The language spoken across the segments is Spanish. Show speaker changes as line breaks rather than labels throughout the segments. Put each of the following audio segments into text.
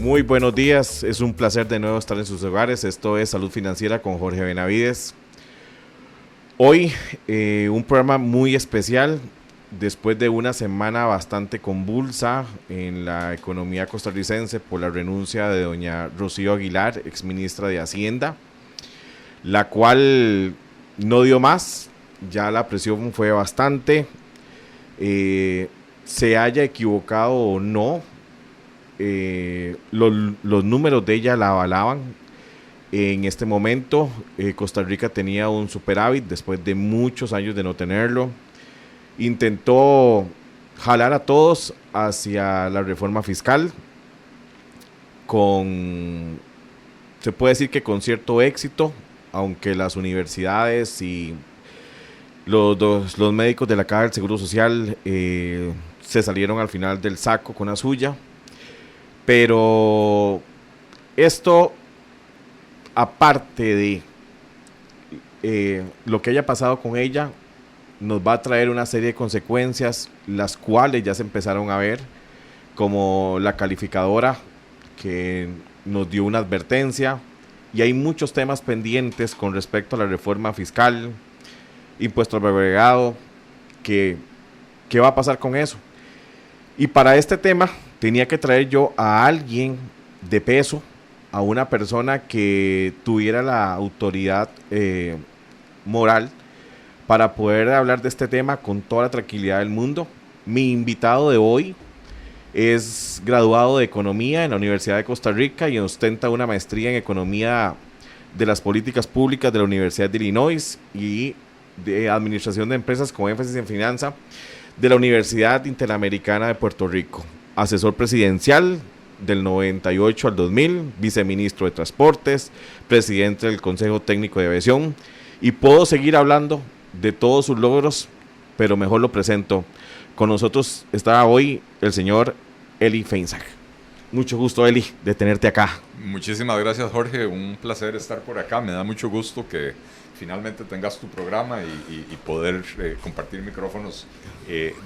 Muy buenos días, es un placer de nuevo estar en sus hogares. Esto es Salud Financiera con Jorge Benavides. Hoy un programa muy especial después de una semana bastante convulsa en la economía costarricense por la renuncia de doña Rocío Aguilar, exministra de Hacienda, la cual no dio más, ya la presión fue bastante, se haya equivocado o no, los números de ella la avalaban. En este momento Costa Rica tenía un superávit después de muchos años de no tenerlo. Intentó jalar a todos hacia la reforma fiscal se puede decir que con cierto éxito, aunque las universidades y los médicos de la Caja del Seguro Social se salieron al final del saco con la suya. Pero esto, aparte de lo que haya pasado con ella, nos va a traer una serie de consecuencias, las cuales ya se empezaron a ver, como la calificadora que nos dio una advertencia, y hay muchos temas pendientes con respecto a la reforma fiscal, impuesto al agregado, ¿qué va a pasar con eso? Y para este tema tenía que traer yo a alguien de peso, a una persona que tuviera la autoridad moral para poder hablar de este tema con toda la tranquilidad del mundo. Mi invitado de hoy es graduado de Economía en la Universidad de Costa Rica y ostenta una maestría en Economía de las Políticas Públicas de la Universidad de Illinois y de Administración de Empresas con énfasis en Finanza de la Universidad Interamericana de Puerto Rico. Asesor presidencial del 98 al 2000, viceministro de Transportes, presidente del Consejo Técnico de Aviación, y puedo seguir hablando de todos sus logros, pero mejor lo presento. Con nosotros está hoy el señor Eli Feinsack. Mucho gusto, Eli, de tenerte acá.
Muchísimas gracias, Jorge. Un placer estar por acá. Me da mucho gusto que finalmente tengas tu programa y poder compartir micrófonos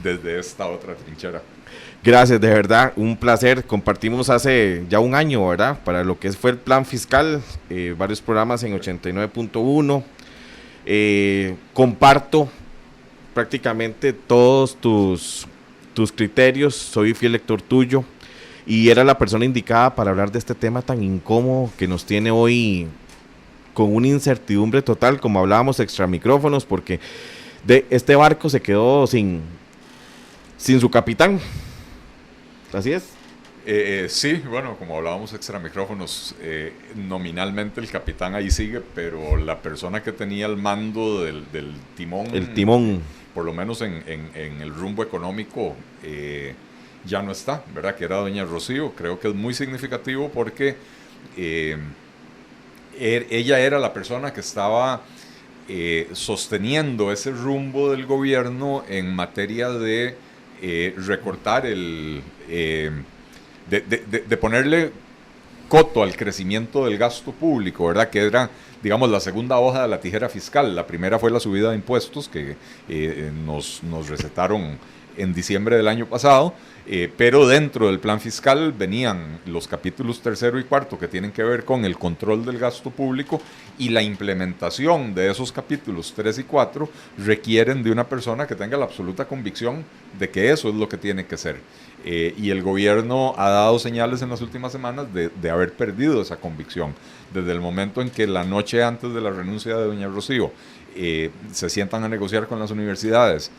desde esta otra trinchera.
Gracias, de verdad, un placer. Compartimos hace ya un año, ¿verdad? Para lo que fue el plan fiscal, varios programas en 89.1. Comparto prácticamente todos tus criterios, soy fiel lector tuyo y era la persona indicada para hablar de este tema tan incómodo que nos tiene hoy con una incertidumbre total, como hablábamos extra micrófonos, porque de este barco se quedó sin su capitán. ¿Así es?
Sí, bueno, como hablábamos extra micrófonos, nominalmente el capitán ahí sigue, pero la persona que tenía el mando del timón,
el timón,
por lo menos en el rumbo económico, ya no está, ¿verdad? Que era doña Rocío. Creo que es muy significativo porque ella era la persona que estaba sosteniendo ese rumbo del gobierno en materia de recortar de ponerle coto al crecimiento del gasto público, ¿verdad? Que era, digamos, la segunda hoja de la tijera fiscal. La primera fue la subida de impuestos que nos recetaron en diciembre del año pasado, pero dentro del plan fiscal venían los capítulos tercero y cuarto que tienen que ver con el control del gasto público, y la implementación de esos capítulos 3 y 4 requieren de una persona que tenga la absoluta convicción de que eso es lo que tiene que ser. Y el gobierno ha dado señales en las últimas semanas de haber perdido esa convicción. Desde el momento en que la noche antes de la renuncia de doña Rocío se sientan a negociar con las universidades,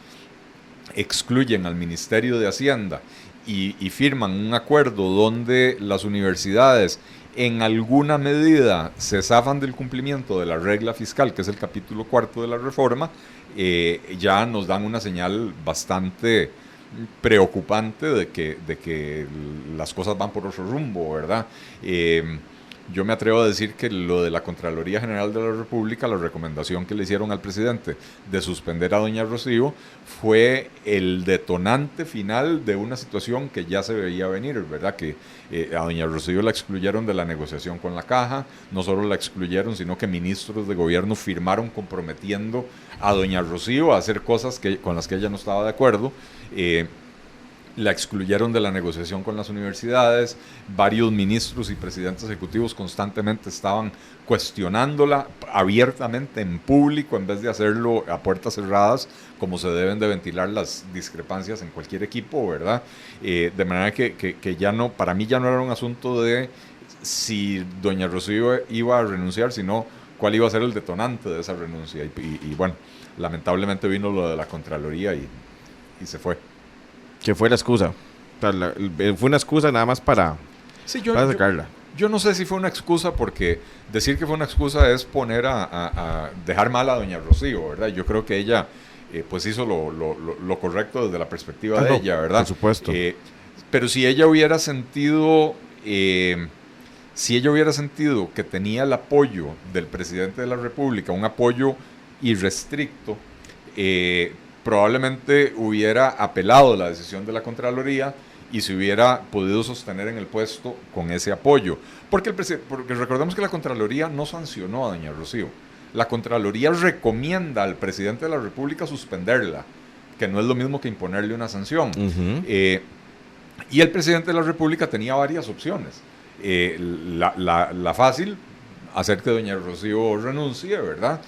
excluyen al Ministerio de Hacienda y firman un acuerdo donde las universidades en alguna medida se zafan del cumplimiento de la regla fiscal, que es el capítulo cuarto de la reforma, ya nos dan una señal bastante preocupante de que las cosas van por otro rumbo, ¿verdad? Yo me atrevo a decir que lo de la Contraloría General de la República, la recomendación que le hicieron al presidente de suspender a doña Rocío, fue el detonante final de una situación que ya se veía venir, ¿verdad? Que a doña Rocío la excluyeron de la negociación con la Caja. No solo la excluyeron, sino que ministros de gobierno firmaron comprometiendo a doña Rocío a hacer cosas con las que ella no estaba de acuerdo. la excluyeron de la negociación con las universidades, varios ministros y presidentes ejecutivos constantemente estaban cuestionándola abiertamente en público en vez de hacerlo a puertas cerradas, como se deben de ventilar las discrepancias en cualquier equipo, ¿verdad? De manera que ya no, para mí ya no era un asunto de si doña Rocío iba a renunciar, sino cuál iba a ser el detonante de esa renuncia. Y bueno, lamentablemente vino lo de la Contraloría y se fue.
Que fue la excusa. O sea, fue una excusa nada más para sacarla.
Yo no sé si fue una excusa, porque decir que fue una excusa es poner a dejar mal a doña Rocío, ¿verdad? Yo creo que ella pues hizo lo correcto desde la perspectiva de ella, ¿verdad?
Por supuesto.
Pero si ella hubiera sentido que tenía el apoyo del presidente de la República, un apoyo irrestricto, probablemente hubiera apelado la decisión de la Contraloría y se hubiera podido sostener en el puesto con ese apoyo. Porque recordemos que la Contraloría no sancionó a doña Rocío. La Contraloría recomienda al presidente de la República suspenderla, que no es lo mismo que imponerle una sanción. Y el presidente de la República tenía varias opciones. La fácil, hacer que doña Rocío renuncie, ¿verdad?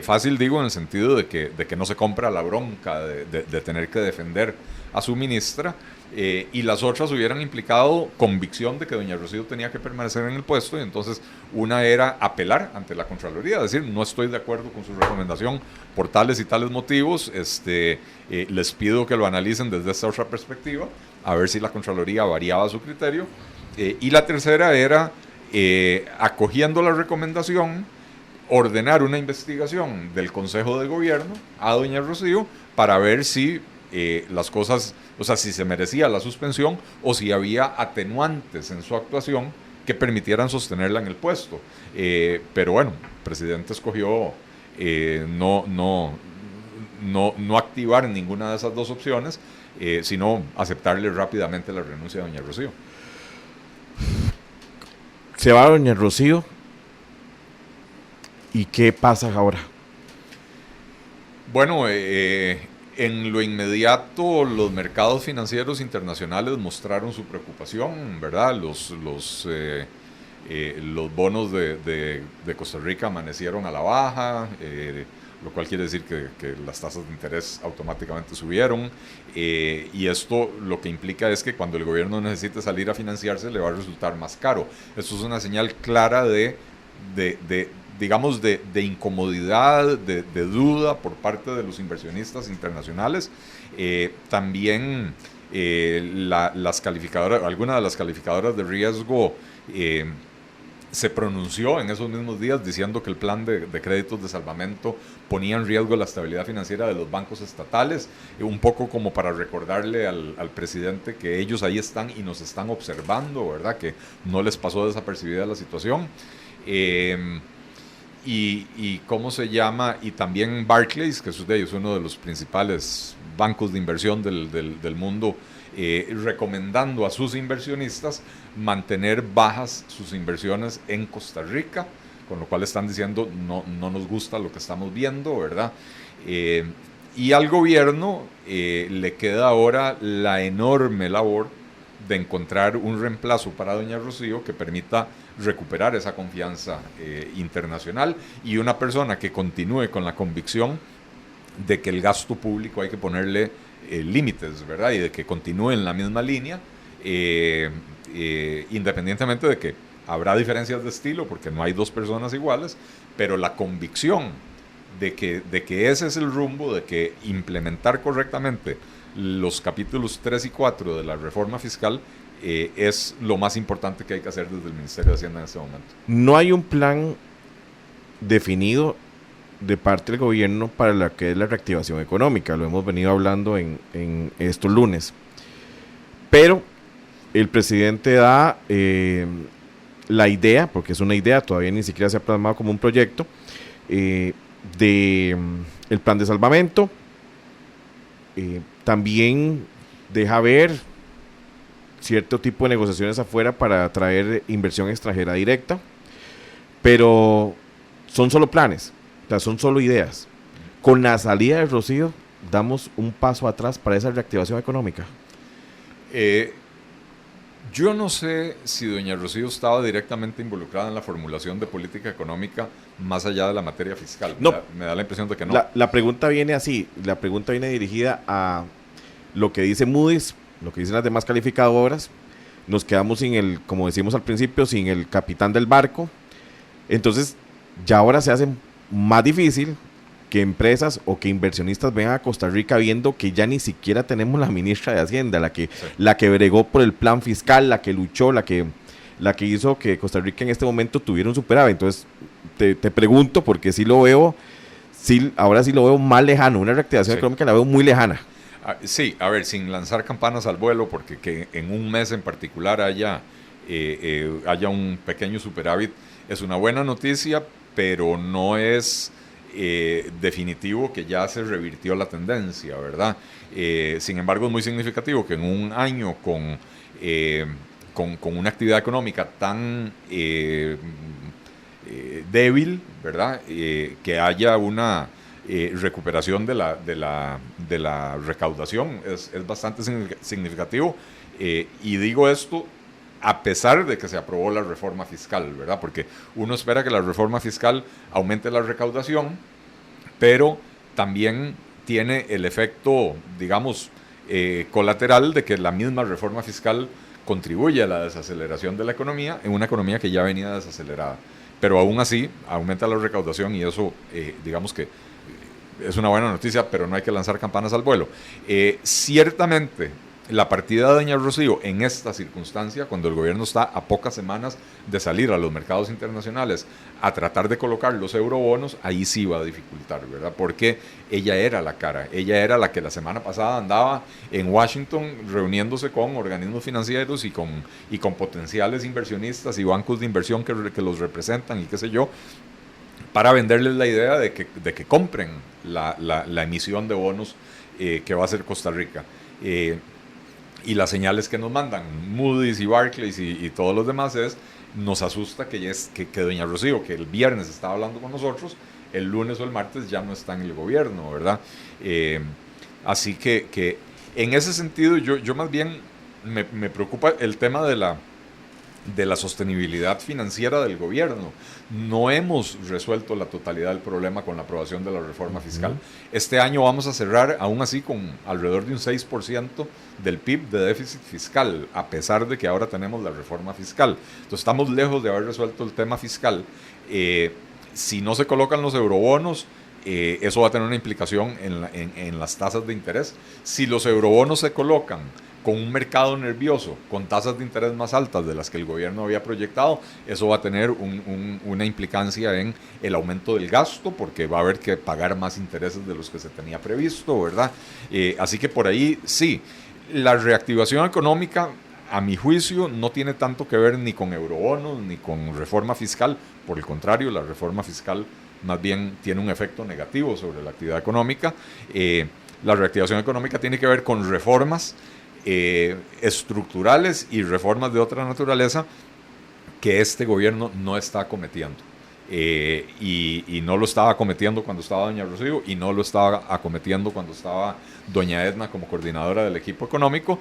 Fácil digo en el sentido de que no se compra la bronca de tener que defender a su ministra, y las otras hubieran implicado convicción de que doña Rocío tenía que permanecer en el puesto, y entonces una era apelar ante la Contraloría, decir, no estoy de acuerdo con su recomendación por tales y tales motivos, les pido que lo analicen desde esta otra perspectiva, a ver si la Contraloría variaba su criterio, y la tercera era, acogiendo la recomendación, ordenar una investigación del Consejo de Gobierno a doña Rocío para ver si las cosas, o sea, si se merecía la suspensión o si había atenuantes en su actuación que permitieran sostenerla en el puesto. Pero bueno, el presidente escogió no activar ninguna de esas dos opciones, sino aceptarle rápidamente la renuncia a doña Rocío.
Se va doña Rocío. ¿Y qué pasa ahora?
Bueno, en lo inmediato los mercados financieros internacionales mostraron su preocupación, ¿verdad? Los bonos de Costa Rica amanecieron a la baja, lo cual quiere decir que las tasas de interés automáticamente subieron, y esto lo que implica es que cuando el gobierno necesite salir a financiarse le va a resultar más caro. Esto es una señal clara de incomodidad, de duda por parte de los inversionistas internacionales. También las calificadoras, algunas de las calificadoras de riesgo se pronunció en esos mismos días diciendo que el plan de créditos de salvamento ponía en riesgo la estabilidad financiera de los bancos estatales, un poco como para recordarle al presidente que ellos ahí están y nos están observando, ¿verdad? Que no les pasó desapercibida la situación. Y cómo se llama, y también Barclays, que es uno de los principales bancos de inversión del mundo, recomendando a sus inversionistas mantener bajas sus inversiones en Costa Rica, con lo cual están diciendo no nos gusta lo que estamos viendo, ¿verdad? Y al gobierno le queda ahora la enorme labor de encontrar un reemplazo para doña Rocío que permita recuperar esa confianza internacional, y una persona que continúe con la convicción de que el gasto público hay que ponerle límites, ¿verdad? Y de que continúe en la misma línea, independientemente de que habrá diferencias de estilo, porque no hay dos personas iguales, pero la convicción de que ese es el rumbo, de que implementar correctamente los capítulos 3 y 4 de la reforma fiscal es lo más importante que hay que hacer desde el Ministerio de Hacienda en este momento.
No hay un plan definido de parte del gobierno para lo que es la reactivación económica, lo hemos venido hablando en estos lunes, pero el presidente da la idea, porque es una idea, todavía ni siquiera se ha plasmado como un proyecto, de el plan de salvamento. También deja ver cierto tipo de negociaciones afuera para atraer inversión extranjera directa, pero son solo planes, o sea, son solo ideas. Con la salida de Rocío damos un paso atrás para esa reactivación económica.
Yo no sé si doña Rocío estaba directamente involucrada en la formulación de política económica más allá de la materia fiscal.
No.
Me da la impresión de que no.
La pregunta viene así, la pregunta viene dirigida a lo que dice Moody's, lo que dicen las demás calificadoras. Nos quedamos sin el, como decimos al principio, sin el capitán del barco. Entonces, ya ahora se hace más difícil que empresas o que inversionistas vengan a Costa Rica viendo que ya ni siquiera tenemos la ministra de Hacienda, la que bregó por el plan fiscal, la que luchó, la que hizo que Costa Rica en este momento tuviera un superávit. Entonces, te pregunto, porque sí lo veo, ahora sí lo veo más lejano, una reactivación económica la veo muy lejana.
Sí, a ver, sin lanzar campanas al vuelo, porque que en un mes en particular haya un pequeño superávit es una buena noticia, pero no es definitivo que ya se revirtió la tendencia, ¿verdad? Sin embargo, es muy significativo que en un año con una actividad económica tan débil, ¿verdad? Que haya una recuperación de la recaudación es bastante significativo, y digo esto a pesar de que se aprobó la reforma fiscal, ¿verdad? Porque uno espera que la reforma fiscal aumente la recaudación, pero también tiene el efecto, digamos, colateral de que la misma reforma fiscal contribuye a la desaceleración de la economía en una economía que ya venía desacelerada. Pero aún así aumenta la recaudación y eso, digamos que es una buena noticia, pero no hay que lanzar campanas al vuelo. Ciertamente, la partida de doña Rocío en esta circunstancia, cuando el gobierno está a pocas semanas de salir a los mercados internacionales a tratar de colocar los eurobonos, ahí sí va a dificultar, ¿verdad? Porque ella era la cara, ella era la que la semana pasada andaba en Washington reuniéndose con organismos financieros y con potenciales inversionistas y bancos de inversión que los representan y qué sé yo, para venderles la idea de que compren la emisión de bonos que va a hacer Costa Rica. Y las señales que nos mandan Moody's y Barclays y todos los demás nos asusta que doña Rocío, que el viernes estaba hablando con nosotros, el lunes o el martes ya no está en el gobierno, ¿verdad? Así que en ese sentido yo más bien me preocupa el tema de la sostenibilidad financiera del gobierno. No hemos resuelto la totalidad del problema con la aprobación de la reforma fiscal. Este año vamos a cerrar aún así con alrededor de un 6% del PIB de déficit fiscal, a pesar de que ahora tenemos la reforma fiscal. Entonces estamos lejos de haber resuelto el tema fiscal. Si no se colocan los eurobonos, eso va a tener una implicación en las tasas de interés. Si los eurobonos se colocan con un mercado nervioso, con tasas de interés más altas de las que el gobierno había proyectado, eso va a tener una implicancia en el aumento del gasto, porque va a haber que pagar más intereses de los que se tenía previsto, ¿verdad? Así que por ahí sí, la reactivación económica, a mi juicio, no tiene tanto que ver ni con eurobonos ni con reforma fiscal. Por el contrario, la reforma fiscal más bien tiene un efecto negativo sobre la actividad económica. La reactivación económica tiene que ver con reformas estructurales y reformas de otra naturaleza que este gobierno no está acometiendo. Y no lo estaba acometiendo cuando estaba doña Rocío y no lo estaba acometiendo cuando estaba doña Edna como coordinadora del equipo económico,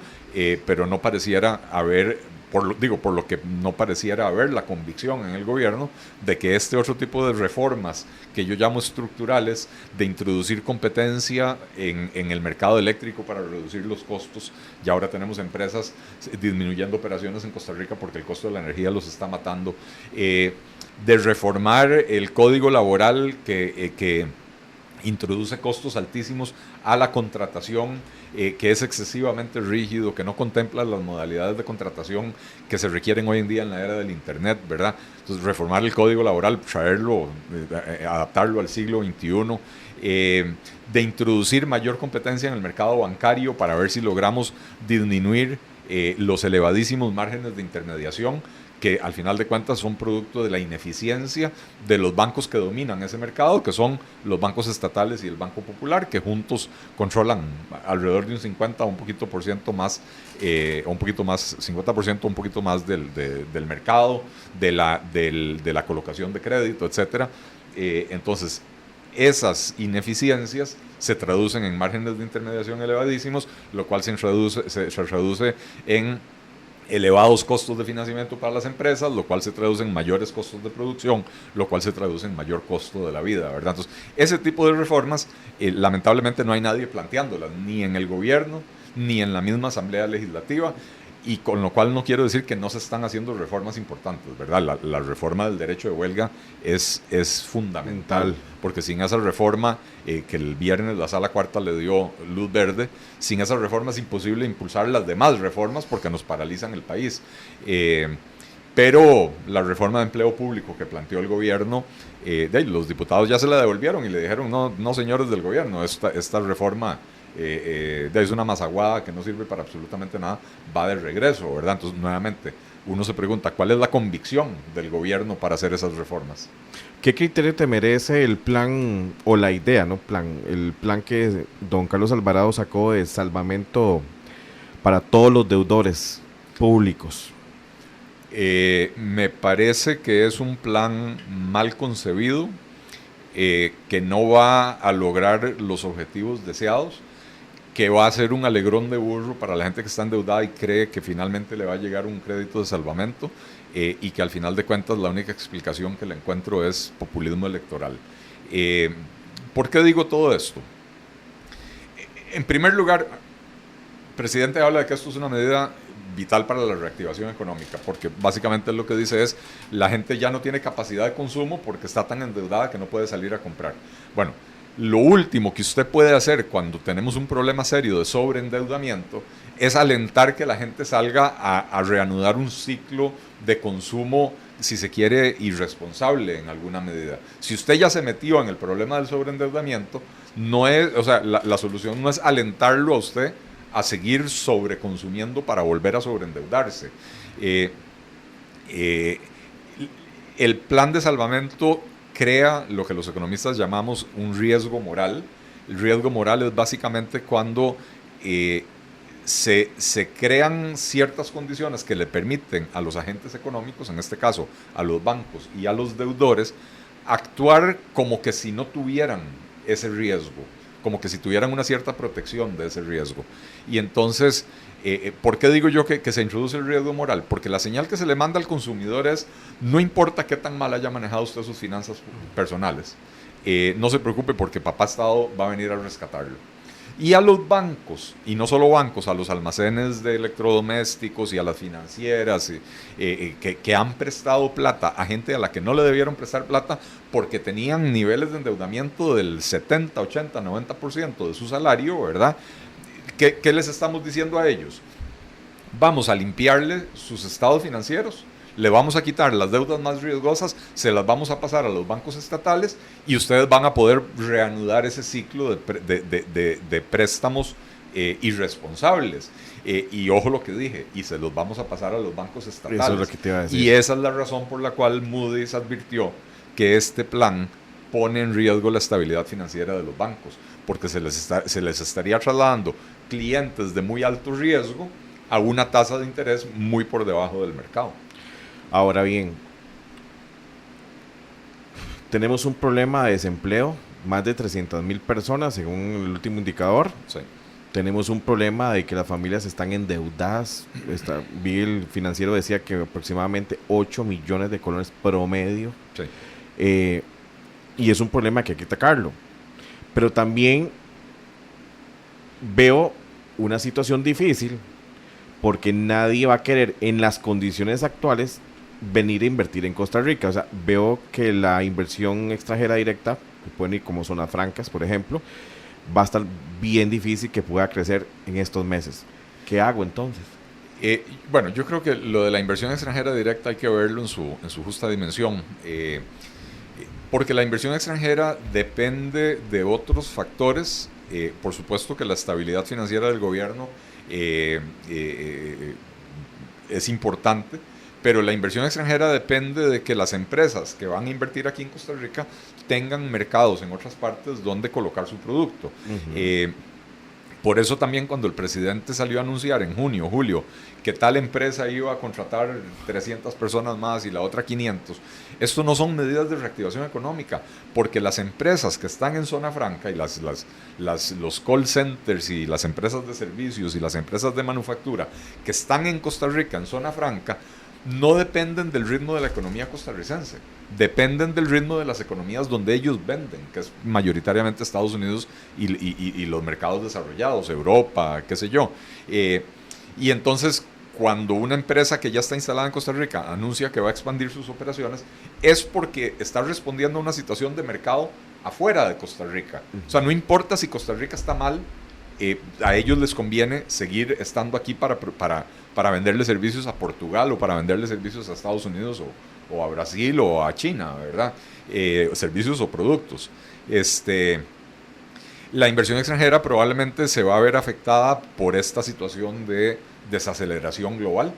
pero no pareciera haber, por lo que no pareciera haber la convicción en el gobierno de que este otro tipo de reformas que yo llamo estructurales, de introducir competencia en el mercado eléctrico para reducir los costos. Ya ahora tenemos empresas disminuyendo operaciones en Costa Rica porque el costo de la energía los está matando. De reformar el código laboral que introduce costos altísimos a la contratación, que es excesivamente rígido, que no contempla las modalidades de contratación que se requieren hoy en día en la era del Internet, ¿verdad? Entonces, reformar el código laboral, traerlo, adaptarlo al siglo XXI, de introducir mayor competencia en el mercado bancario para ver si logramos disminuir los elevadísimos márgenes de intermediación, que al final de cuentas son producto de la ineficiencia de los bancos que dominan ese mercado, que son los bancos estatales y el Banco Popular, que juntos controlan alrededor de un 50 o un poquito por ciento más, o un poquito más, 50%, un poquito más del mercado, de la colocación de crédito, etcétera. Entonces, esas ineficiencias se traducen en márgenes de intermediación elevadísimos, lo cual se reduce en elevados costos de financiamiento para las empresas, lo cual se traduce en mayores costos de producción, lo cual se traduce en mayor costo de la vida, ¿verdad? Entonces, ese tipo de reformas, lamentablemente no hay nadie planteándolas, ni en el gobierno, ni en la misma Asamblea Legislativa, y con lo cual no quiero decir que no se están haciendo reformas importantes, ¿verdad? La reforma del derecho de huelga es fundamental, porque sin esa reforma, que el viernes la Sala Cuarta le dio luz verde, sin esa reforma es imposible impulsar las demás reformas porque nos paralizan el país. Pero la reforma de empleo público que planteó el gobierno, los diputados ya se la devolvieron y le dijeron, no señores del gobierno, esta reforma es una mazaguada que no sirve para absolutamente nada, va de regreso, ¿verdad? Entonces, nuevamente, uno se pregunta, ¿cuál es la convicción del gobierno para hacer esas reformas?
¿Qué criterio te merece el plan, o la idea, el plan que don Carlos Alvarado sacó de salvamento para todos los deudores públicos?
Me parece que es un plan mal concebido, que no va a lograr los objetivos deseados, que va a ser un alegrón de burro para la gente que está endeudada y cree que finalmente le va a llegar un crédito de salvamento, y que al final de cuentas la única explicación que le encuentro es populismo electoral. ¿Por qué digo todo esto? En primer lugar, el presidente habla de que esto es una medida vital para la reactivación económica, porque básicamente lo que dice es, la gente ya no tiene capacidad de consumo porque está tan endeudada que no puede salir a comprar. Bueno, lo último que usted puede hacer cuando tenemos un problema serio de sobreendeudamiento es alentar que la gente salga a reanudar un ciclo de consumo, si se quiere, irresponsable en alguna medida. Si usted ya se metió en el problema del sobreendeudamiento, la solución no es alentarlo a usted a seguir sobreconsumiendo para volver a sobreendeudarse. El plan de salvamento crea lo que los economistas llamamos un riesgo moral. El riesgo moral es básicamente cuando se crean ciertas condiciones que le permiten a los agentes económicos, en este caso a los bancos y a los deudores, actuar como que si no tuvieran ese riesgo, como que si tuvieran una cierta protección de ese riesgo. Y entonces, ¿por qué digo yo que se introduce el riesgo moral? Porque la señal que se le manda al consumidor es, no importa qué tan mal haya manejado usted sus finanzas personales, no se preocupe porque papá Estado va a venir a rescatarlo. Y a los bancos, y no solo bancos, a los almacenes de electrodomésticos y a las financieras que han prestado plata a gente a la que no le debieron prestar plata porque tenían niveles de endeudamiento del 70, 80, 90% de su salario, ¿verdad? ¿Qué les estamos diciendo a ellos? Vamos a limpiarle sus estados financieros, le vamos a quitar las deudas más riesgosas, se las vamos a pasar a los bancos estatales y ustedes van a poder reanudar ese ciclo de préstamos irresponsables. Y ojo lo que dije, y se los vamos a pasar a los bancos estatales.
Eso es lo que te iba a decir.
Y esa es la razón por la cual Moody's advirtió que este plan pone en riesgo la estabilidad financiera de los bancos, porque se les estaría trasladando clientes de muy alto riesgo a una tasa de interés muy por debajo del mercado.
Ahora bien, tenemos un problema de desempleo, más de 300,000 personas según el último indicador.
Sí.
Tenemos un problema de que las familias están endeudadas. Vi el financiero decía que aproximadamente 8 millones de colones promedio.
Sí.
Y es un problema que hay que atacarlo. Pero también veo una situación difícil porque nadie va a querer en las condiciones actuales venir a invertir en Costa Rica. O sea, veo que la inversión extranjera directa, que pueden ir como zonas francas, por ejemplo, va a estar bien difícil que pueda crecer en estos meses. ¿Qué hago entonces?
Bueno, yo creo que lo de la inversión extranjera directa hay que verlo en su justa dimensión, porque la inversión extranjera depende de otros factores. Por supuesto que la estabilidad financiera del gobierno es importante, pero la inversión extranjera depende de que las empresas que van a invertir aquí en Costa Rica tengan mercados en otras partes donde colocar su producto. Por eso también cuando el presidente salió a anunciar en junio, julio, que tal empresa iba a contratar 300 personas más y la otra 500, esto no son medidas de reactivación económica, porque las empresas que están en zona franca y los call centers y las empresas de servicios y las empresas de manufactura que están en Costa Rica en zona franca, no dependen del ritmo de la economía costarricense, dependen del ritmo de las economías donde ellos venden, que es mayoritariamente Estados Unidos y los mercados desarrollados, Europa, qué sé yo. Y entonces, cuando una empresa que ya está instalada en Costa Rica anuncia que va a expandir sus operaciones, es porque está respondiendo a una situación de mercado afuera de Costa Rica. O sea, no importa si Costa Rica está mal, a ellos les conviene seguir estando aquí para venderle servicios a Portugal o para venderle servicios a Estados Unidos o a Brasil o a China, ¿verdad? Servicios o productos. La inversión extranjera probablemente se va a ver afectada por esta situación de desaceleración global.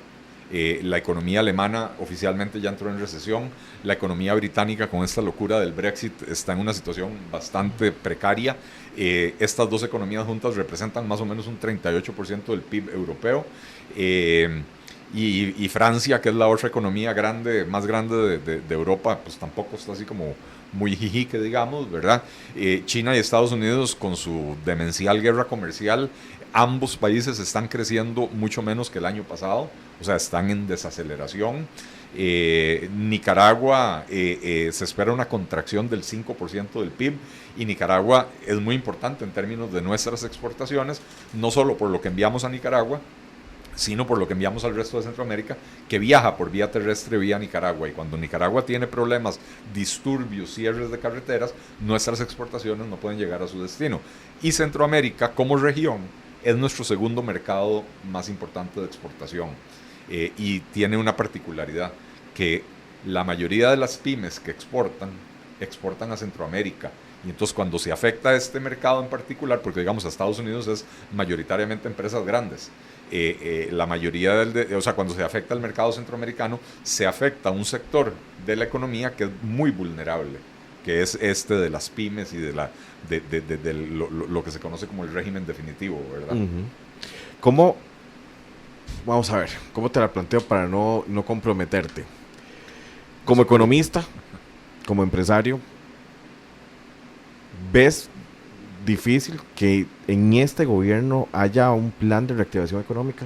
La economía alemana oficialmente ya entró en recesión, la economía británica con esta locura del Brexit está en una situación bastante precaria. Estas dos economías juntas representan más o menos un 38% del PIB europeo, y Francia, que es la otra economía más grande de Europa, pues tampoco está así como muy jijique, digamos, ¿verdad? China y Estados Unidos con su demencial guerra comercial, ambos países están creciendo mucho menos que el año pasado, o sea, están en desaceleración. Nicaragua se espera una contracción del 5% del PIB, y Nicaragua es muy importante en términos de nuestras exportaciones, no solo por lo que enviamos a Nicaragua, sino por lo que enviamos al resto de Centroamérica, que viaja por vía terrestre vía Nicaragua, y cuando Nicaragua tiene problemas, disturbios, cierres de carreteras, nuestras exportaciones no pueden llegar a su destino. Y Centroamérica, como región, es nuestro segundo mercado más importante de exportación, y tiene una particularidad, que la mayoría de las pymes que exportan a Centroamérica. Y entonces cuando se afecta a este mercado en particular, porque digamos a Estados Unidos es mayoritariamente empresas grandes, la mayoría cuando se afecta al mercado centroamericano, se afecta a un sector de la economía que es muy vulnerable, que es de las pymes y de lo que se conoce como el régimen definitivo, ¿verdad?
¿Cómo? Vamos a ver, ¿cómo te la planteo para no comprometerte? Como economista, como empresario, ¿ves difícil que en este gobierno haya un plan de reactivación económica?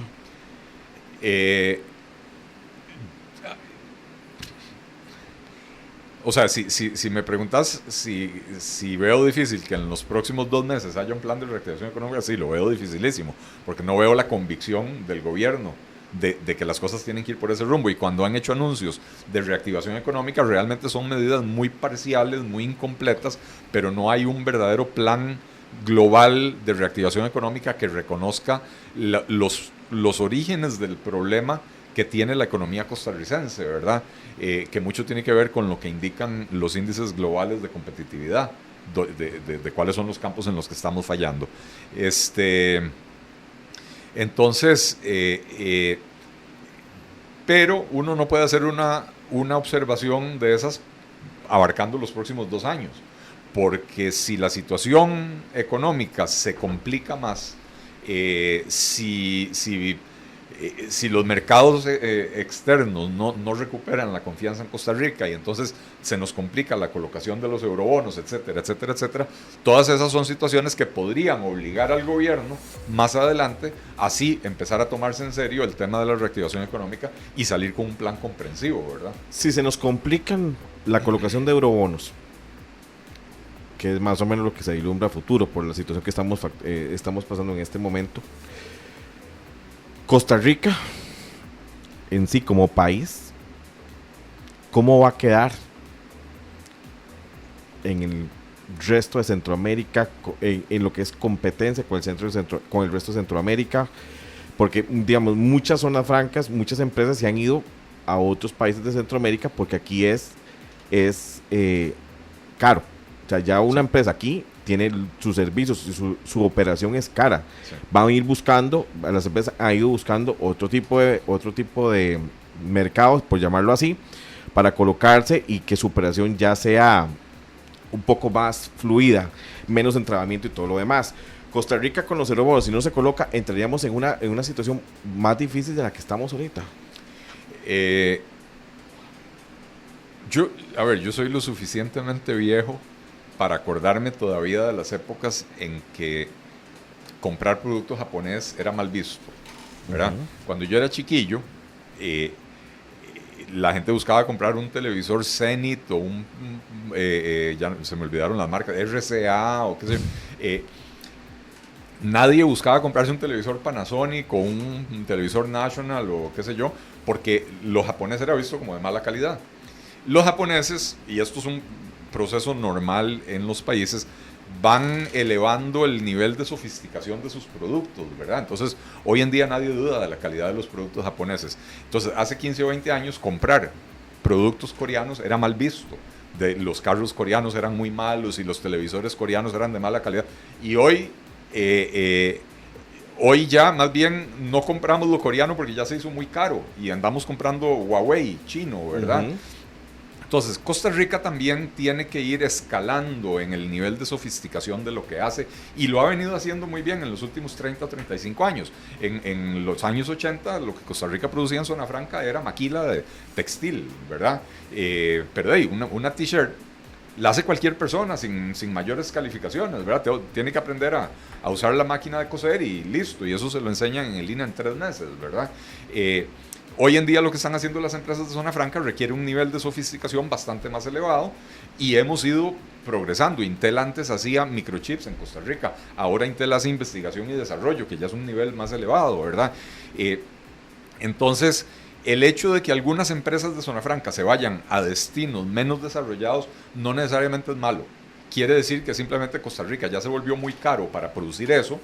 O sea, si me preguntas si veo difícil que en los próximos 2 meses haya un plan de reactivación económica, sí, lo veo dificilísimo, porque no veo la convicción del gobierno de que las cosas tienen que ir por ese rumbo. Y cuando han hecho anuncios de reactivación económica, realmente son medidas muy parciales, muy incompletas, pero no hay un verdadero plan global de reactivación económica que reconozca los orígenes del problema que tiene la economía costarricense, ¿verdad? Que mucho tiene que ver con lo que indican los índices globales de competitividad, de cuáles son los campos en los que estamos fallando. Entonces, pero uno no puede hacer una observación de esas abarcando los próximos 2 años, porque si la situación económica se complica más, si los mercados externos no recuperan la confianza en Costa Rica y entonces se nos complica la colocación de los eurobonos, etcétera, etcétera, etcétera, todas esas son situaciones que podrían obligar al gobierno más adelante así empezar a tomarse en serio el tema de la reactivación económica y salir con un plan comprensivo, ¿verdad?
Si se nos complican la colocación de eurobonos, que es más o menos lo que se vislumbra a futuro por la situación que estamos pasando en este momento, Costa Rica en sí como país, ¿cómo va a quedar en el resto de Centroamérica, en lo que es competencia con el resto de Centroamérica? Porque, digamos, muchas zonas francas, muchas empresas se han ido a otros países de Centroamérica porque aquí es caro. O sea, ya una empresa aquí tiene sus servicios, su operación es cara. Sí. Van a ir buscando, las empresas han ido buscando otro tipo de mercados, por llamarlo así, para colocarse y que su operación ya sea un poco más fluida, menos entrabamiento y todo lo demás. Costa Rica con los ceroboros, si no se coloca, entraríamos en una situación más difícil de la que estamos ahorita.
Yo soy lo suficientemente viejo para acordarme todavía de las épocas en que comprar productos japonés era mal visto, ¿verdad? Cuando yo era chiquillo, la gente buscaba comprar un televisor Zenith o ya se me olvidaron las marcas, RCA o qué sé yo. Nadie buscaba comprarse un televisor Panasonic o un televisor National o qué sé yo, porque lo japonés era visto como de mala calidad. Los japoneses, y esto es un proceso normal en los países, van elevando el nivel de sofisticación de sus productos, ¿verdad? Entonces, hoy en día nadie duda de la calidad de los productos japoneses. Entonces, hace 15 o 20 años, comprar productos coreanos era mal visto. Los carros coreanos eran muy malos y los televisores coreanos eran de mala calidad. Y hoy ya más bien no compramos lo coreano porque ya se hizo muy caro y andamos comprando Huawei chino, ¿verdad? Entonces, Costa Rica también tiene que ir escalando en el nivel de sofisticación de lo que hace y lo ha venido haciendo muy bien en los últimos 30 o 35 años. En los años 80, lo que Costa Rica producía en Zona Franca era maquila de textil, ¿verdad? Pero una t-shirt la hace cualquier persona sin mayores calificaciones, ¿verdad? Tiene que aprender a usar la máquina de coser y listo, y eso se lo enseñan en línea en 3 meses, ¿verdad? Hoy en día lo que están haciendo las empresas de Zona Franca requiere un nivel de sofisticación bastante más elevado y hemos ido progresando. Intel antes hacía microchips en Costa Rica, ahora Intel hace investigación y desarrollo, que ya es un nivel más elevado, ¿verdad? Entonces, el hecho de que algunas empresas de Zona Franca se vayan a destinos menos desarrollados no necesariamente es malo. Quiere decir que simplemente Costa Rica ya se volvió muy caro para producir eso.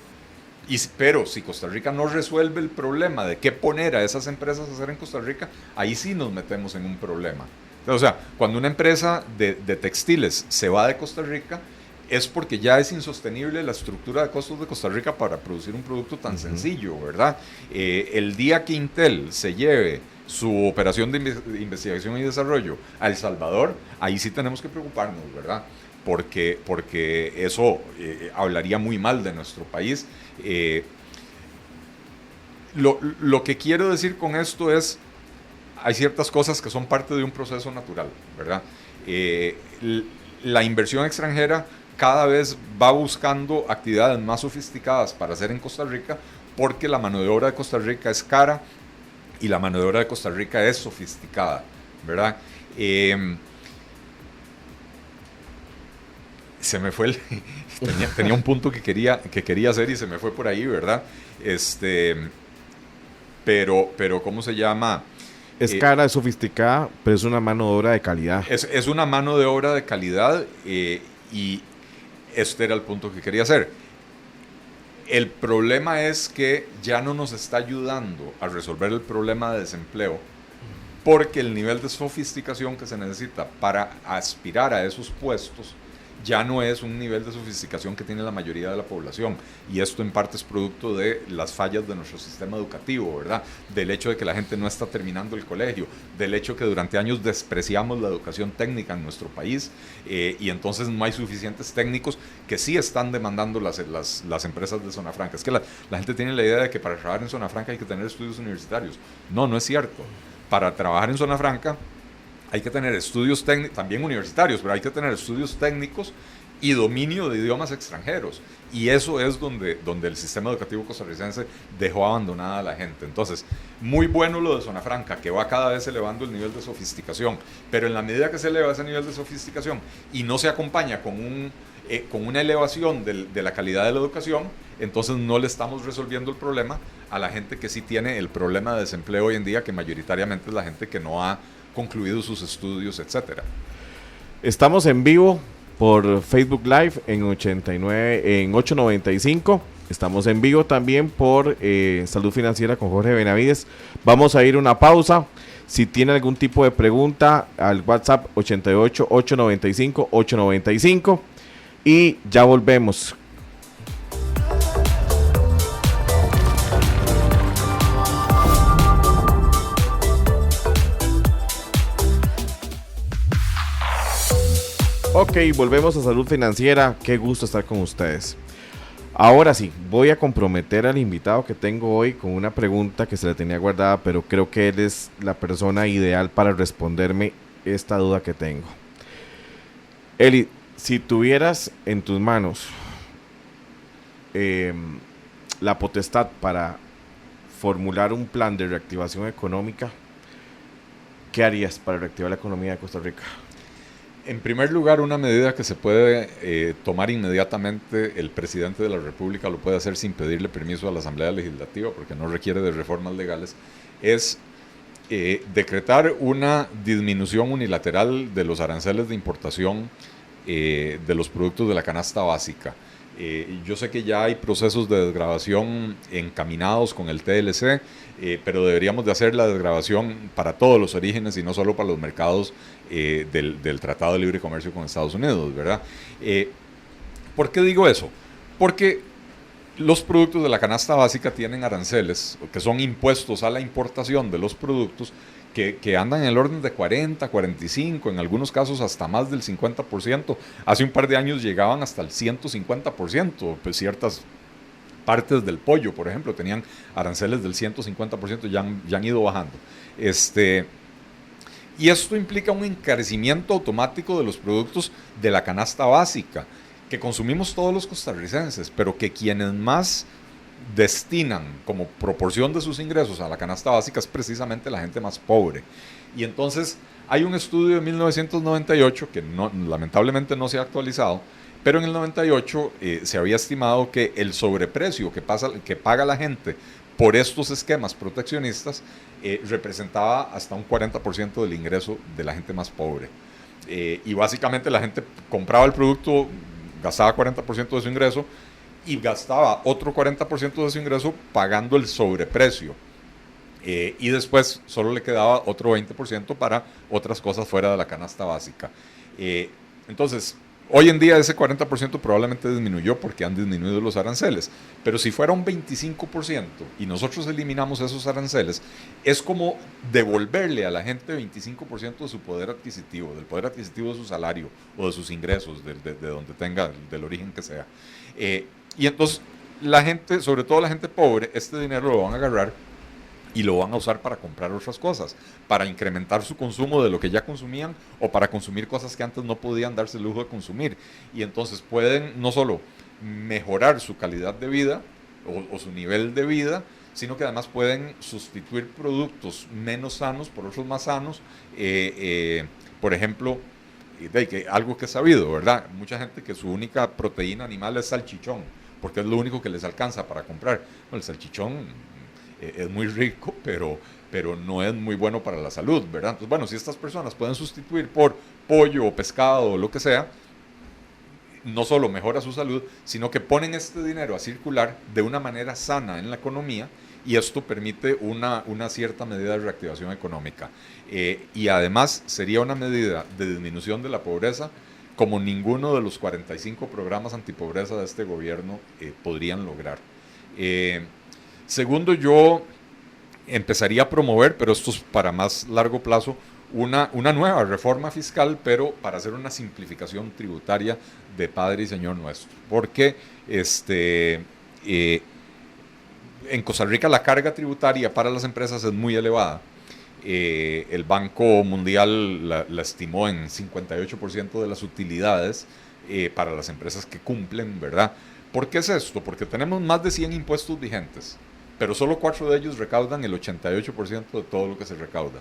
Pero si Costa Rica no resuelve el problema de qué poner a esas empresas a hacer en Costa Rica, ahí sí nos metemos en un problema. O sea, cuando una empresa de textiles se va de Costa Rica, es porque ya es insostenible la estructura de costos de Costa Rica para producir un producto tan sencillo, ¿verdad? El día que Intel se lleve su operación de investigación y desarrollo a El Salvador, ahí sí tenemos que preocuparnos, ¿verdad? Porque eso hablaría muy mal de nuestro país. Lo que quiero decir con esto es, hay ciertas cosas que son parte de un proceso natural, ¿verdad? La inversión extranjera cada vez va buscando actividades más sofisticadas para hacer en Costa Rica, porque la mano de obra de Costa Rica es cara y la mano de obra de Costa Rica es sofisticada, ¿verdad? Se me fue tenía un punto que quería hacer y se me fue por ahí, ¿verdad? Pero ¿cómo se llama?
Es cara, es sofisticada, pero es una mano de obra de calidad.
Es una mano de obra de calidad y este era el punto que quería hacer. El problema es que ya no nos está ayudando a resolver el problema de desempleo, porque el nivel de sofisticación que se necesita para aspirar a esos puestos ya no es un nivel de sofisticación que tiene la mayoría de la población, y esto en parte es producto de las fallas de nuestro sistema educativo, ¿verdad? Del hecho de que la gente no está terminando el colegio, del hecho que durante años despreciamos la educación técnica en nuestro país, y entonces no hay suficientes técnicos que sí están demandando las empresas de Zona Franca. Es que la gente tiene la idea de que para trabajar en Zona Franca hay que tener estudios universitarios. No es cierto. Para trabajar en Zona Franca hay que tener estudios técnicos, también universitarios, pero hay que tener estudios técnicos y dominio de idiomas extranjeros. Y eso es donde el sistema educativo costarricense dejó abandonada a la gente. Entonces, muy bueno lo de Zona Franca, que va cada vez elevando el nivel de sofisticación, pero en la medida que se eleva ese nivel de sofisticación y no se acompaña con una elevación de la calidad de la educación, entonces no le estamos resolviendo el problema a la gente que sí tiene el problema de desempleo hoy en día, que mayoritariamente es la gente que no ha concluido sus estudios, etcétera.
Estamos en vivo por Facebook Live en 895. Estamos en vivo también por Salud Financiera con Jorge Benavides. Vamos a ir a una pausa. Si tiene algún tipo de pregunta, al WhatsApp 88 895 895 y ya volvemos. Ok, volvemos a Salud Financiera. Qué gusto estar con ustedes. Ahora sí, voy a comprometer al invitado que tengo hoy con una pregunta que se le tenía guardada, pero creo que él es la persona ideal para responderme esta duda que tengo. Eli, si tuvieras en tus manos la potestad para formular un plan de reactivación económica, ¿qué harías para reactivar la economía de Costa Rica?
En primer lugar, una medida que se puede tomar inmediatamente, el presidente de la República lo puede hacer sin pedirle permiso a la Asamblea Legislativa, porque no requiere de reformas legales, es decretar una disminución unilateral de los aranceles de importación de los productos de la canasta básica. Yo sé que ya hay procesos de desgravación encaminados con el TLC, pero deberíamos de hacer la desgravación para todos los orígenes y no solo para los mercados del Tratado de Libre Comercio con Estados Unidos, ¿verdad? ¿Por qué digo eso? Porque los productos de la canasta básica tienen aranceles, que son impuestos a la importación de los productos, que andan en el orden de 40, 45, en algunos casos hasta más del 50%. Hace un par de años llegaban hasta el 150%, pues ciertas partes del pollo, por ejemplo, tenían aranceles del 150%, ya han ido bajando. Y esto implica un encarecimiento automático de los productos de la canasta básica, que consumimos todos los costarricenses, pero que quienes más destinan como proporción de sus ingresos a la canasta básica es precisamente la gente más pobre. Y entonces hay un estudio de 1998 que lamentablemente no se ha actualizado, pero en el 98 se había estimado que el sobreprecio que paga la gente por estos esquemas proteccionistas representaba hasta un 40% del ingreso de la gente más pobre. Y básicamente la gente compraba el producto, gastaba 40% de su ingreso y gastaba otro 40% de su ingreso pagando el sobreprecio. Y después solo le quedaba otro 20% para otras cosas fuera de la canasta básica. Entonces, hoy en día ese 40% probablemente disminuyó porque han disminuido los aranceles. Pero si fuera un 25% y nosotros eliminamos esos aranceles, es como devolverle a la gente 25% de su poder adquisitivo, del poder adquisitivo de su salario o de sus ingresos, de donde tenga, del origen que sea. Y entonces la gente, sobre todo la gente pobre, este dinero lo van a agarrar y lo van a usar para comprar otras cosas, para incrementar su consumo de lo que ya consumían o para consumir cosas que antes no podían darse el lujo de consumir. Y entonces pueden no solo mejorar su calidad de vida o su nivel de vida, sino que además pueden sustituir productos menos sanos por otros más sanos. Por ejemplo, algo que es sabido, ¿verdad? Mucha gente que su única proteína animal es salchichón, porque es lo único que les alcanza para comprar. Bueno, el salchichón es muy rico, pero no es muy bueno para la salud, ¿verdad? Entonces, bueno, si estas personas pueden sustituir por pollo o pescado o lo que sea, no solo mejora su salud, sino que ponen este dinero a circular de una manera sana en la economía y esto permite una cierta medida de reactivación económica. Y además sería una medida de disminución de la pobreza como ninguno de los 45 programas antipobreza de este gobierno podrían lograr. Segundo, yo empezaría a promover, pero esto es para más largo plazo, una nueva reforma fiscal, pero para hacer una simplificación tributaria de Padre y Señor nuestro. Porque en Costa Rica la carga tributaria para las empresas es muy elevada. El Banco Mundial la estimó en 58% de las utilidades para las empresas que cumplen, ¿verdad? ¿Por qué es esto? Porque tenemos más de 100 impuestos vigentes, pero solo 4 de ellos recaudan el 88% de todo lo que se recauda.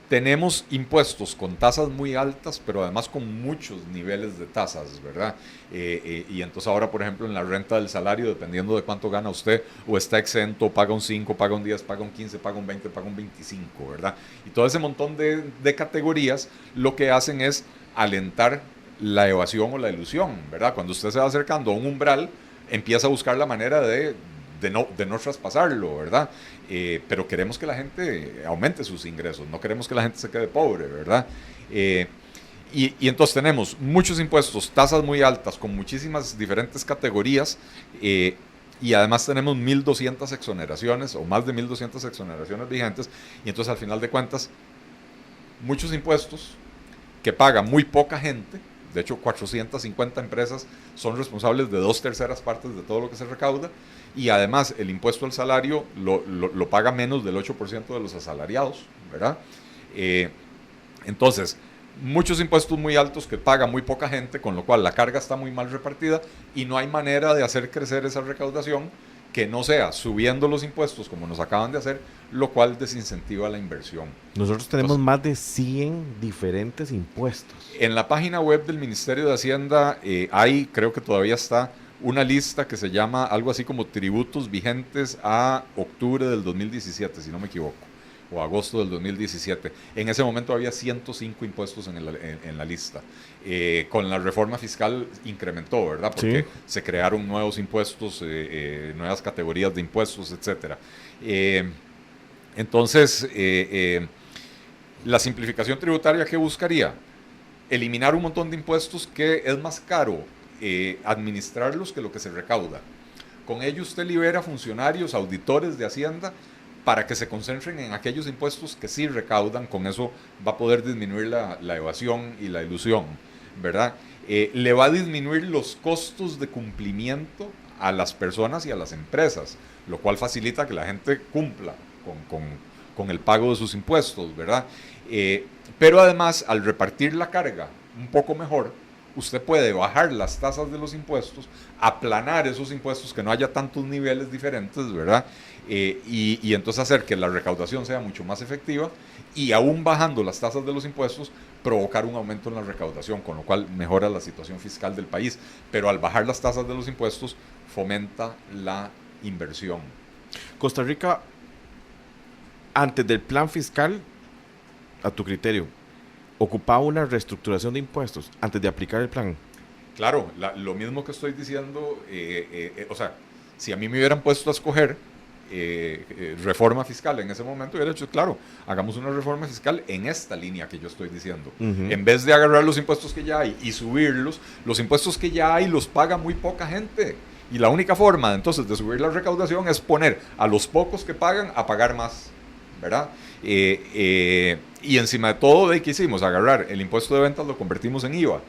Tenemos impuestos con tasas muy altas, pero además con muchos niveles de tasas, ¿verdad? Y entonces ahora, por ejemplo, en la renta del salario, dependiendo de cuánto gana usted, o está exento, paga un 5, paga un 10, paga un 15, paga un 20, paga un 25, ¿verdad? Y todo ese montón de categorías lo que hacen es alentar la evasión o la ilusión, ¿verdad? Cuando usted se va acercando a un umbral, empieza a buscar la manera de no traspasarlo, ¿verdad? Pero queremos que la gente aumente sus ingresos, no queremos que la gente se quede pobre, ¿verdad? Y entonces tenemos muchos impuestos, tasas muy altas, con muchísimas diferentes categorías, y además tenemos 1.200 exoneraciones, o más de 1.200 exoneraciones vigentes, y entonces al final de cuentas, muchos impuestos, que paga muy poca gente. De hecho, 450 empresas son responsables de 2/3 partes de todo lo que se recauda, y además el impuesto al salario lo paga menos del 8% de los asalariados, ¿verdad? Entonces, muchos impuestos muy altos que paga muy poca gente, con lo cual la carga está muy mal repartida y no hay manera de hacer crecer esa recaudación que no sea subiendo los impuestos como nos acaban de hacer, lo cual desincentiva la inversión.
Nosotros tenemos más de 100 diferentes impuestos.
En la página web del Ministerio de Hacienda hay, creo que todavía está, una lista que se llama algo así como tributos vigentes a octubre del 2017, si no me equivoco, o agosto del 2017. En ese momento había 105 impuestos en la lista. Con la reforma fiscal incrementó, ¿verdad? Porque se crearon nuevos impuestos, nuevas categorías de impuestos, etc. Entonces, la simplificación tributaria, ¿qué buscaría? Eliminar un montón de impuestos que es más caro administrarlos que lo que se recauda. Con ello usted libera funcionarios, auditores de Hacienda, para que se concentren en aquellos impuestos que sí recaudan. Con eso va a poder disminuir la evasión y la elusión, ¿verdad? Le va a disminuir los costos de cumplimiento a las personas y a las empresas, lo cual facilita que la gente cumpla con el pago de sus impuestos, ¿verdad? Pero además, al repartir la carga un poco mejor, usted puede bajar las tasas de los impuestos, aplanar esos impuestos, que no haya tantos niveles diferentes, ¿verdad? Y entonces hacer que la recaudación sea mucho más efectiva, y aún bajando las tasas de los impuestos, provocar un aumento en la recaudación, con lo cual mejora la situación fiscal del país. Pero al bajar las tasas de los impuestos, fomenta la inversión.
Costa Rica, antes del plan fiscal, a tu criterio, ocupaba una reestructuración de impuestos antes de aplicar el plan.
Claro, lo mismo que estoy diciendo, o sea, si a mí me hubieran puesto a escoger reforma fiscal en ese momento, hubiera dicho, claro, hagamos una reforma fiscal en esta línea que yo estoy diciendo. En vez de agarrar los impuestos que ya hay y subirlos, los impuestos que ya hay los paga muy poca gente. Y la única forma entonces de subir la recaudación es poner a los pocos que pagan a pagar más, ¿verdad? Y encima de todo, ¿de qué hicimos? Agarrar el impuesto de ventas, lo convertimos en IVA,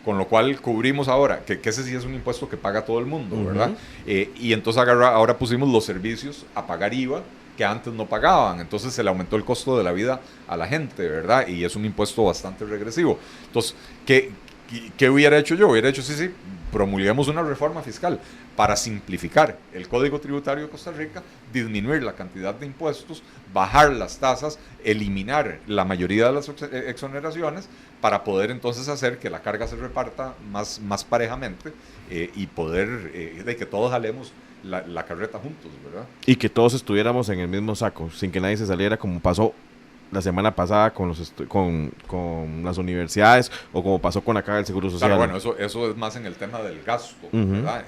con lo cual cubrimos ahora, que ese sí es un impuesto que paga todo el mundo, ¿verdad? Y entonces ahora pusimos los servicios a pagar IVA, que antes no pagaban. Entonces se le aumentó el costo de la vida a la gente, ¿verdad? Y es un impuesto bastante regresivo. Entonces, ¿qué hubiera hecho yo? Hubiera hecho, sí, promulguemos una reforma fiscal para simplificar el Código Tributario de Costa Rica, disminuir la cantidad de impuestos, bajar las tasas, eliminar la mayoría de las exoneraciones, para poder entonces hacer que la carga se reparta más parejamente, y poder de que todos jalemos la carreta juntos, ¿verdad?
Y que todos estuviéramos en el mismo saco, sin que nadie se saliera, como pasó la semana pasada con las universidades, o como pasó con la Caja del Seguro Social.
Claro, bueno, eso es más en el tema del gasto, ¿verdad?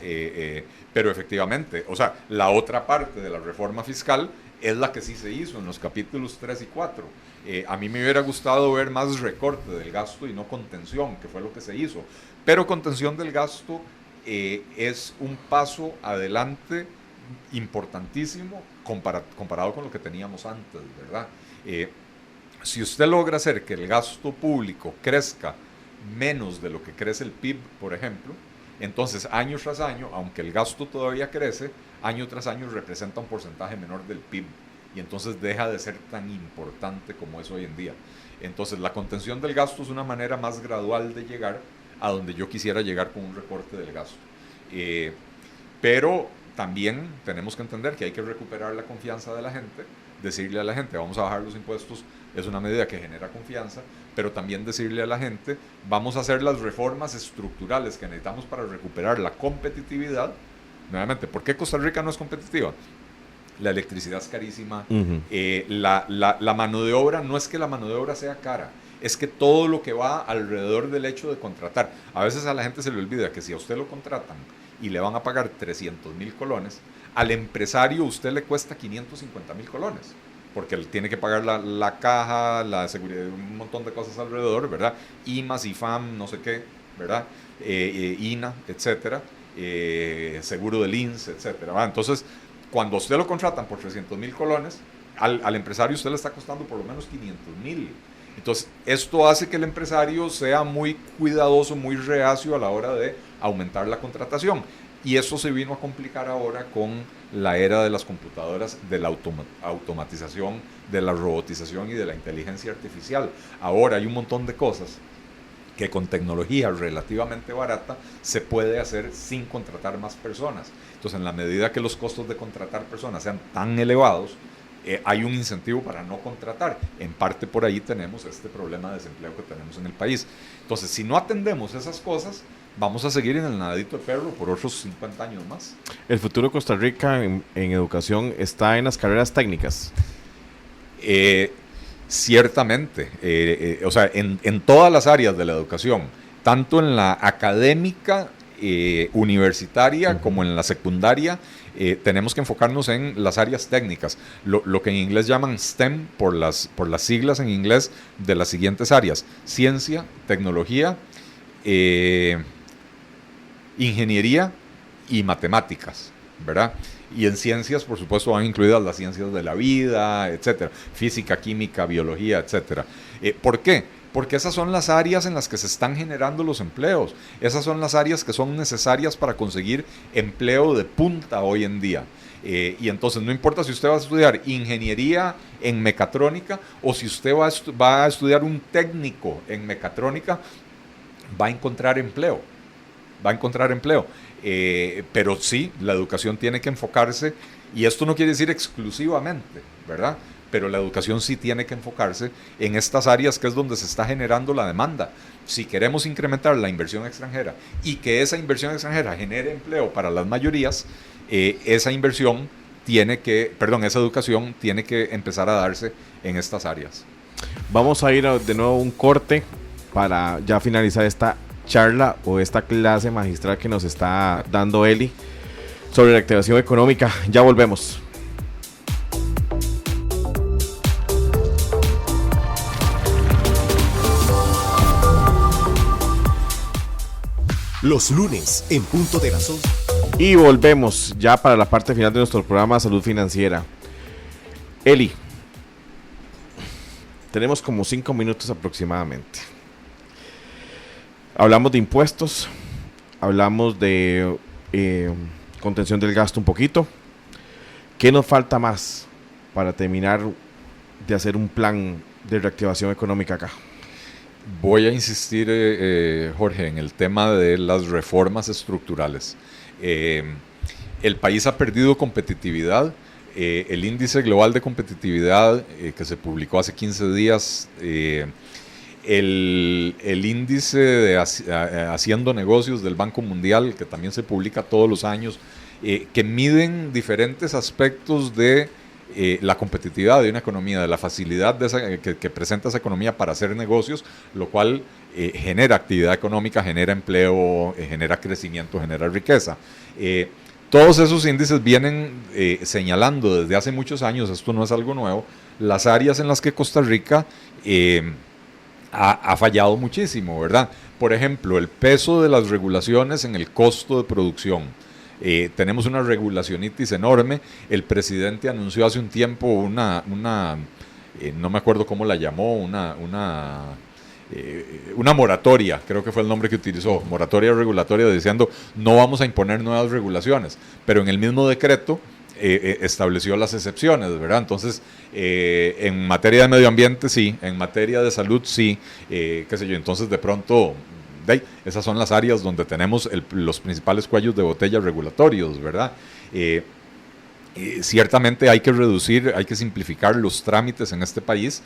Pero efectivamente, o sea, la otra parte de la reforma fiscal es la que sí se hizo en los capítulos 3 y 4. A mí me hubiera gustado ver más recorte del gasto y no contención, que fue lo que se hizo. Pero contención del gasto es un paso adelante importantísimo comparado con lo que teníamos antes, ¿verdad? Si usted logra hacer que el gasto público crezca menos de lo que crece el PIB, por ejemplo, entonces año tras año, aunque el gasto todavía crece, año tras año representa un porcentaje menor del PIB, y entonces deja de ser tan importante como es hoy en día. Entonces la contención del gasto es una manera más gradual de llegar a donde yo quisiera llegar con un recorte del gasto. Pero también tenemos que entender que hay que recuperar la confianza de la gente, decirle a la gente, vamos a bajar los impuestos, es una medida que genera confianza, pero también decirle a la gente, vamos a hacer las reformas estructurales que necesitamos para recuperar la competitividad. Nuevamente, ¿por qué Costa Rica no es competitiva? La electricidad es carísima, la mano de obra, no es que la mano de obra sea cara, es que todo lo que va alrededor del hecho de contratar, a veces a la gente se le olvida que si a usted lo contratan y le van a pagar 300,000 colones, al empresario usted le cuesta 550,000 colones, porque él tiene que pagar la caja, la seguridad, un montón de cosas alrededor, ¿verdad? IMAS, IFAM, no sé qué, ¿verdad? INA, etcétera, seguro del INS, etcétera, ¿verdad? Entonces, cuando usted lo contratan por 300,000 colones, al empresario usted le está costando por lo menos 500,000. Entonces, esto hace que el empresario sea muy cuidadoso, muy reacio a la hora de aumentar la contratación. Y eso se vino a complicar ahora con la era de las computadoras, de la automatización, de la robotización y de la inteligencia artificial. Ahora hay un montón de cosas que con tecnología relativamente barata se puede hacer sin contratar más personas. Entonces, en la medida que los costos de contratar personas sean tan elevados, hay un incentivo para no contratar. En parte por ahí tenemos este problema de desempleo que tenemos en el país. Entonces, si no atendemos esas cosas, vamos a seguir en el nadadito de perro por otros 50 años más.
¿El futuro de Costa Rica en educación está en las carreras técnicas?
Ciertamente, o sea, en todas las áreas de la educación, tanto en la académica, universitaria, como en la secundaria, tenemos que enfocarnos en las áreas técnicas, lo que en inglés llaman STEM, por las siglas en inglés de las siguientes áreas: ciencia, tecnología, ingeniería y matemáticas, ¿verdad? Y en ciencias, por supuesto, van incluidas las ciencias de la vida, etcétera, física, química, biología, etcétera. ¿Por qué? Porque esas son las áreas en las que se están generando los empleos. Esas son las áreas que son necesarias para conseguir empleo de punta hoy en día. Y entonces no importa si usted va a estudiar ingeniería en mecatrónica o si usted va a estudiar un técnico en mecatrónica, va a encontrar empleo. Pero sí, la educación tiene que enfocarse, y esto no quiere decir exclusivamente, ¿verdad? Pero la educación sí tiene que enfocarse en estas áreas que es donde se está generando la demanda. Si queremos incrementar la inversión extranjera y que esa inversión extranjera genere empleo para las mayorías, esa educación tiene que empezar a darse en estas áreas.
Vamos a ir de nuevo a un corte para ya finalizar esta charla o esta clase magistral que nos está dando Eli sobre la activación económica. Ya volvemos.
Los lunes, en punto de las 11.
Y volvemos ya para la parte final de nuestro programa Salud Financiera. Eli, tenemos como 5 minutos aproximadamente. Hablamos de impuestos, hablamos de contención del gasto un poquito. ¿Qué nos falta más para terminar de hacer un plan de reactivación económica acá?
Voy a insistir, Jorge, en el tema de las reformas estructurales. El país ha perdido competitividad. El índice global de competitividad que se publicó hace 15 días, el índice de haciendo negocios del Banco Mundial, que también se publica todos los años, que miden diferentes aspectos de la competitividad de una economía, de la facilidad que presenta esa economía para hacer negocios, lo cual genera actividad económica, genera empleo, genera crecimiento, genera riqueza. Todos esos índices vienen señalando desde hace muchos años, esto no es algo nuevo, las áreas en las que Costa Rica ha fallado muchísimo, ¿verdad? Por ejemplo, el peso de las regulaciones en el costo de producción. Tenemos una regulacionitis enorme. El presidente anunció hace un tiempo una no me acuerdo cómo la llamó, una moratoria, creo que fue el nombre que utilizó, moratoria regulatoria, diciendo no vamos a imponer nuevas regulaciones, pero en el mismo decreto estableció las excepciones, ¿verdad? Entonces, en materia de medio ambiente sí, en materia de salud sí, qué sé yo, entonces de pronto esas son las áreas donde tenemos los principales cuellos de botella regulatorios, ¿verdad? Ciertamente hay que reducir, hay que simplificar los trámites en este país,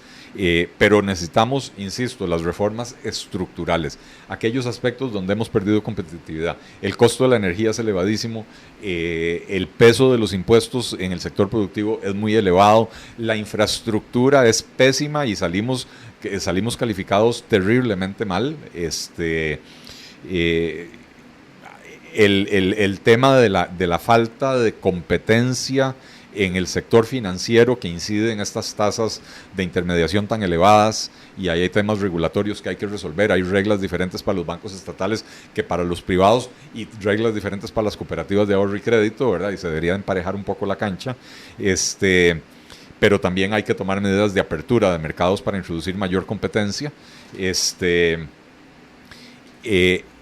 pero necesitamos, insisto, las reformas estructurales, aquellos aspectos donde hemos perdido competitividad. El costo de la energía es elevadísimo, el peso de los impuestos en el sector productivo es muy elevado, la infraestructura es pésima y salimos calificados terriblemente mal. El tema de la falta de competencia en el sector financiero que incide en estas tasas de intermediación tan elevadas, y ahí hay temas regulatorios que hay que resolver. Hay reglas diferentes para los bancos estatales que para los privados y reglas diferentes para las cooperativas de ahorro y crédito, ¿verdad? Y se debería emparejar un poco la cancha. pero también hay que tomar medidas de apertura de mercados para introducir mayor competencia.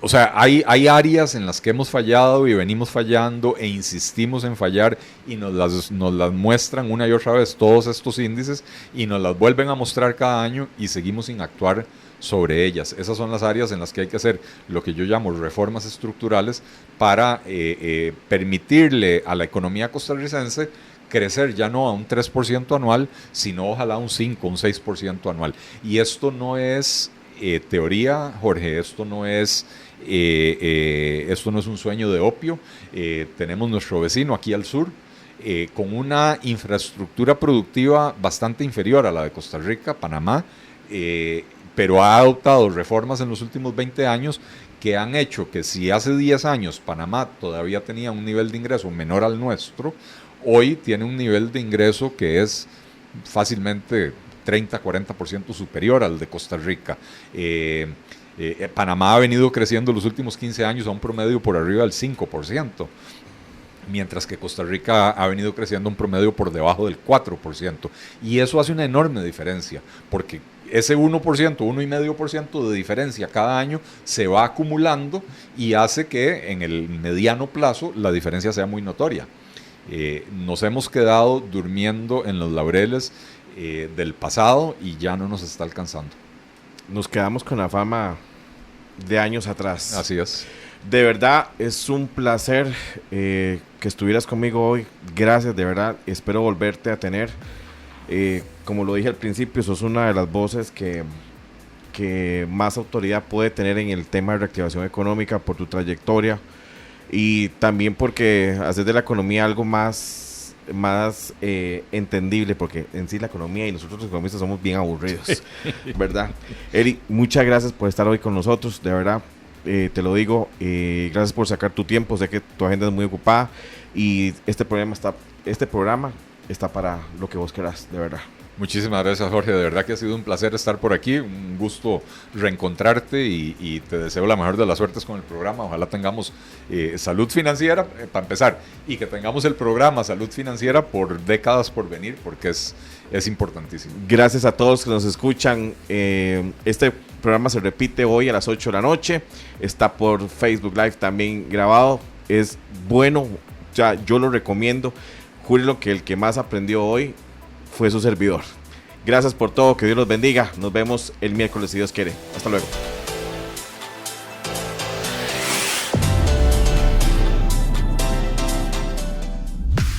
O sea, hay áreas en las que hemos fallado y venimos fallando e insistimos en fallar y nos las muestran una y otra vez todos estos índices y nos las vuelven a mostrar cada año y seguimos sin actuar sobre ellas. Esas son las áreas en las que hay que hacer lo que yo llamo reformas estructurales para permitirle a la economía costarricense crecer ya no a un 3% anual, sino ojalá un 5, un 6% anual. Y esto no es teoría, Jorge, esto no es un sueño de opio. Tenemos nuestro vecino aquí al sur, con una infraestructura productiva bastante inferior a la de Costa Rica, Panamá, pero ha adoptado reformas en los últimos 20 años que han hecho que si hace 10 años Panamá todavía tenía un nivel de ingreso menor al nuestro, hoy tiene un nivel de ingreso que es fácilmente 30-40% superior al de Costa Rica. Panamá ha venido creciendo los últimos 15 años a un promedio por arriba del 5%, mientras que Costa Rica ha venido creciendo un promedio por debajo del 4%. Y eso hace una enorme diferencia, porque ese 1%, 1,5% de diferencia cada año se va acumulando y hace que en el mediano plazo la diferencia sea muy notoria. Nos hemos quedado durmiendo en los laureles del pasado y ya no nos está alcanzando.
Nos quedamos con la fama de años atrás.
Así es.
De verdad, es un placer que estuvieras conmigo hoy. Gracias, de verdad. Espero volverte a tener. Como lo dije al principio, sos una de las voces que más autoridad puede tener en el tema de reactivación económica por tu trayectoria y también porque haces de la economía algo más entendible, porque en sí la economía y nosotros los economistas somos bien aburridos, ¿verdad? Eric, muchas gracias por estar hoy con nosotros, de verdad, te lo digo, gracias por sacar tu tiempo, sé que tu agenda es muy ocupada y este programa está para lo que vos querás, de verdad.
Muchísimas gracias, Jorge. De verdad que ha sido un placer estar por aquí, un gusto reencontrarte y te deseo la mejor de las suertes con el programa. Ojalá tengamos salud financiera, para empezar, y que tengamos el programa Salud Financiera por décadas por venir, porque es importantísimo.
Gracias a todos que nos escuchan. Este programa se repite hoy a las 8 de la noche. Está por Facebook Live también grabado. Es bueno, ya yo lo recomiendo. Júrelo que el que más aprendió hoy fue su servidor. Gracias por todo, que Dios los bendiga. Nos vemos el miércoles si Dios quiere. Hasta luego.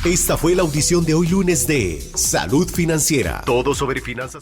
Esta fue la audición de hoy lunes de Salud Financiera. Todo sobre finanzas.